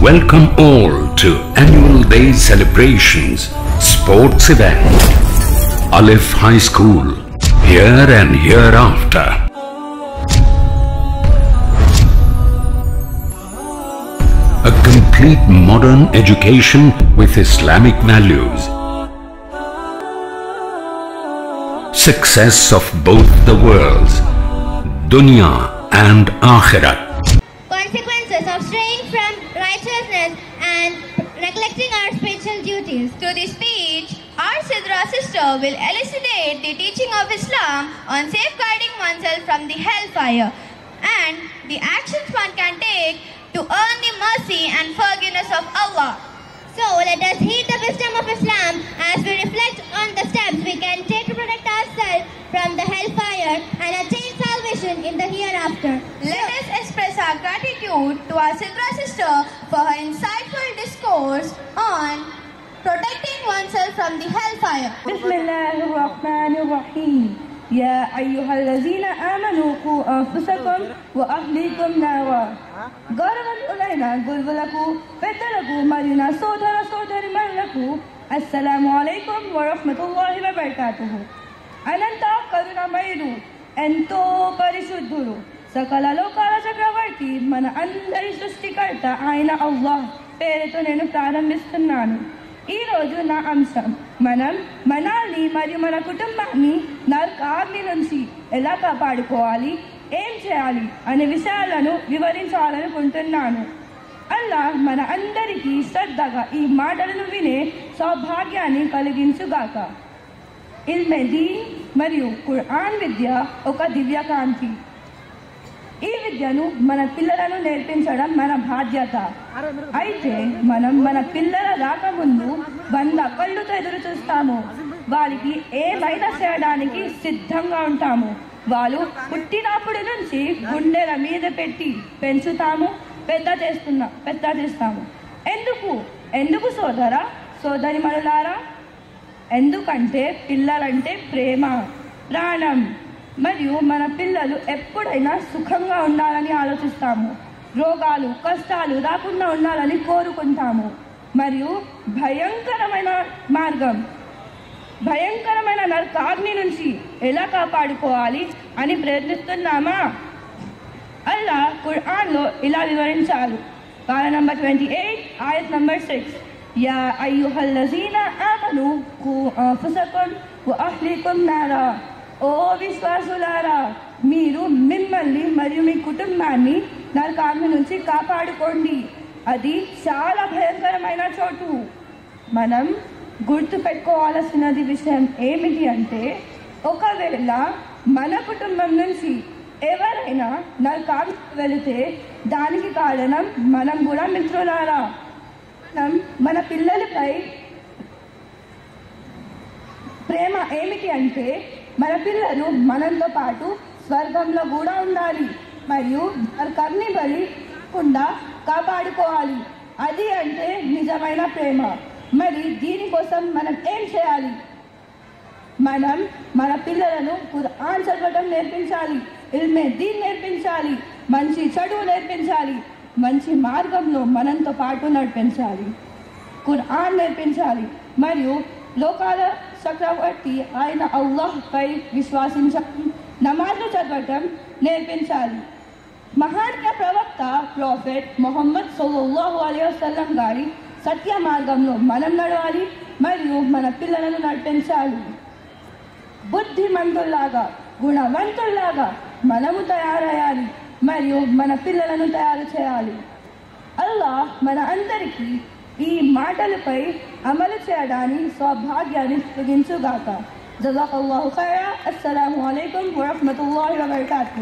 Welcome all to Annual Day Celebrations Sports Event. Alif High School, here and hereafter. A complete modern education with Islamic values. Success of both the worlds, Dunya and Akhirat. Consequences of straying from righteousness and neglecting our spiritual duties. Through this speech, our Sidra sister will elucidate the teaching of Islam on safeguarding oneself from the hellfire and the actions one can take to earn the mercy and forgiveness of Allah. So let us heed the wisdom of Islam as we reflect on the steps we can take to protect ourselves from the hellfire and attain salvation in the hereafter. Let us express our gratitude to our Sidra sister for her insightful discourse on protecting oneself from the hellfire. Bismillahirrahmanirrahim. Ya ayyuhallazina amanu qu anfusakum wa ahlikum nara. గౌరవనీయులైన గురువులకు పెద్దలకు మరియు నా సోదర సోదరీమణులకు అస్సలాము అలైకుం వరహ్మతుల్లాహి వబరకాతుహు. అనంత కరుణమయుడు, ఎంతో పరిశుద్ధుడు, సకల లోకాల చక్రవర్తి, మన అందరి సృష్టికర్త అయిన అల్లాహ్ పేరుతో నేను ప్రారంభిస్తున్నాను. ఈరోజు నా అంశం మనం మనల్ని మరియు మన కుటుంబాన్ని నరకాగ్ని నుంచి ఎలా కాపాడుకోవాలి, ఏం చేయాలి అనే విషయాలను వివరించాలనుకుంటున్నాను. అల్లాహ్ మన అందరికీ శ్రద్ధగా ఈ మాటలను వినే సౌభాగ్యాన్ని కలిగించుగాక. ఇల్మే దీన్ మరియు ఖురాన్ విద్య ఒక దివ్యకాంతి. ఈ విద్యను మన పిల్లలను నేర్పించడం మన బాధ్యత. అయితే మనం మన పిల్లల రాకముందు 100 కళ్ళుతో ఎదురు చూస్తాము. వారికి ఏమైనా చేయడానికి సిద్ధంగా ఉంటాము. వాళ్ళు పుట్టినప్పటి నుంచి గుండెల మీద పెట్టి పెంచుతాము, పెద్ద చేస్తాము. ఎందుకు సోదరా సోదరిమణులారా? ఎందుకంటే పిల్లలంటే ప్రేమ, ప్రాణం. మరియు మన పిల్లలు ఎప్పుడైనా సుఖంగా ఉండాలని ఆలోచిస్తాము. రోగాలు కష్టాలు రాకుండా ఉండాలని కోరుకుంటాము. మరియు భయంకరమైన నరకాగ్ని నుంచి ఎలా కాపాడుకోవాలి అని ప్రయత్నిస్తున్నామా? అల్లాహ్ ఖురాన్లో ఇలా వివరించారు. పార నంబర్ 28 ఆయత్ నంబర్ 6. యా అయ్యుహల్లజీనా ఆమను ఖు అంఫుసకుం వ అహ్లీకుం నారా. ఓ విశ్వాసులారా, మీరు మిమ్మల్ని మరియు మీ కుటుంబాన్ని నరకాగ్ని నుంచి కాపాడుకోండి. అది చాలా భయంకరమైన చోటు. మనం గుర్తు పెట్టుకోవాల్సినది విషయం ఏమిటి అంటే, ఒకవేళ మన కుటుంబం నుంచి ఎవరైనా నరకాగ్ని వెళితే దానికి కారణం మనం కూడా మిత్రులారా. మన పిల్లలపై ప్రేమ ఏమిటి అంటే, మన పిల్లలు మనతో పాటు స్వర్గంలో కూడా ఉండాలి మరియు నరకాగ్ని బలికుండా కాపాడుకోవాలి. అది అంటే నిజమైన ప్రేమ. మరి దీనికోసం మనం ఏం చేయాలి? మనం మన పిల్లలను ఖురాన్ చదవడం నేర్పించాలి, ఇల్మే దీన్ నేర్పించాలి, మంచి చదువు నేర్పించాలి, మంచి మార్గంలో మనంతో పాటు నడిపించాలి, ఖురాన్ నేర్పించాలి మరియు లోకాల చక్రవర్తి ఆయన అల్లాహ్పై విశ్వాసించాలి, నమాజ్ను చదవటం నేర్పించాలి. మహానీయ ప్రవక్త ప్రాఫెట్ మొహమ్మద్ సల్లల్లాహు అలైహి వసల్లం గారి సత్య మార్గంలో మనం నడవాలి మరియు మన పిల్లలను నడిపించాలి. బుద్ధిమంతుల్లాగా, గుణవంతుల్లాగా మనము తయారయ్యాలి మరియు మన పిల్లలను తయారు చేయాలి. అల్లాహ్ మన అందరికీ ఈ మాటలపై అమలు చేయడానికి సౌభాగ్యాన్ని కలిగించుగాక. జజాకల్లాహు ఖైరా. అస్సలాము అలైకుం వరహ్మతుల్లాహి వబరకాతుహు.